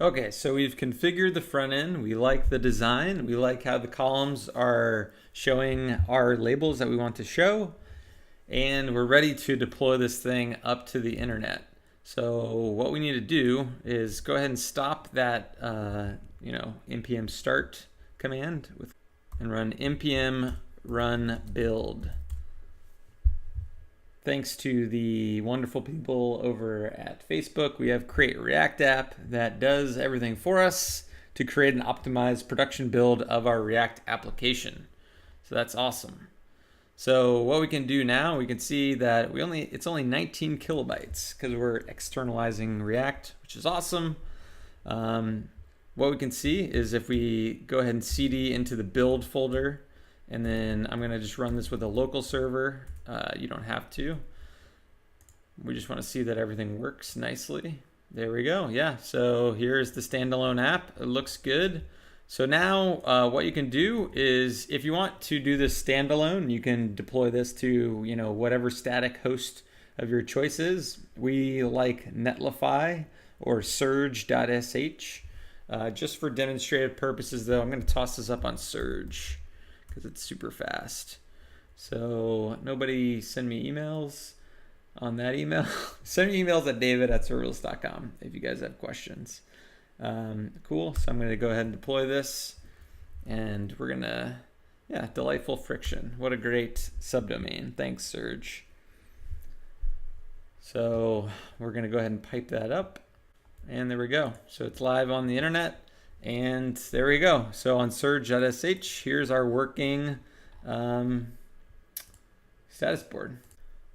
Okay, so we've configured the front end. We like the design. We like how the columns are showing our labels that we want to show. And we're ready to deploy this thing up to the internet. So what we need to do is go ahead and stop that, npm start command and run npm run build. Thanks to the wonderful people over at Facebook, we have Create React app that does everything for us to create an optimized production build of our React application. So that's awesome. So what we can do now, we can see that it's only 19 kilobytes because we're externalizing React, which is awesome. What we can see is if we go ahead and cd into the build folder, and then I'm going to just run this with a local server. You don't have to. We just want to see that everything works nicely. There we go. Yeah, so here's the standalone app. It looks good. So now what you can do is if you want to do this standalone, you can deploy this to whatever static host of your choice is. We like Netlify or surge.sh. Just for demonstrative purposes though, I'm going to toss this up on Surge because it's super fast. So nobody send me emails on that email. Send me emails at david@serverless.com if you guys have questions. Cool, so I'm going to go ahead and deploy this, and we're going to, delightful friction. What a great subdomain. Thanks, Surge. So we're going to go ahead and pipe that up, and there we go. So it's live on the internet, and there we go. So on surge.sh, here's our working status board.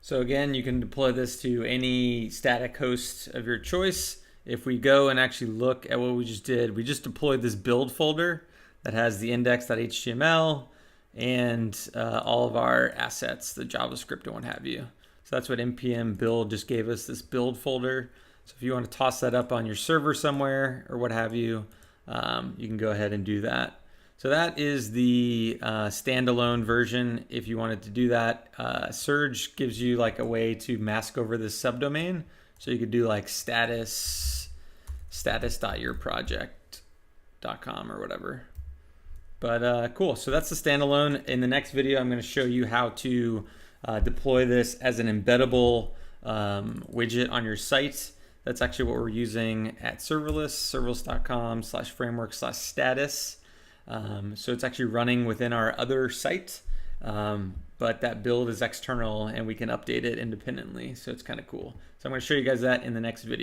So again, you can deploy this to any static host of your choice. If we go and actually look at what we just did, we just deployed this build folder that has the index.html and all of our assets, the JavaScript and what have you. So that's what npm build just gave us, this build folder. So if you want to toss that up on your server somewhere or what have you, you can go ahead and do that. So that is the standalone version. If you wanted to do that, Surge gives you like a way to mask over this subdomain. So you could do like status.yourproject.com or whatever. But cool, so that's the standalone. In the next video, I'm going to show you how to deploy this as an embeddable widget on your site. That's actually what we're using at Serverless, serverless.com/framework/status. So it's actually running within our other site, but that build is external and we can update it independently. So it's kind of cool. So I'm going to show you guys that in the next video.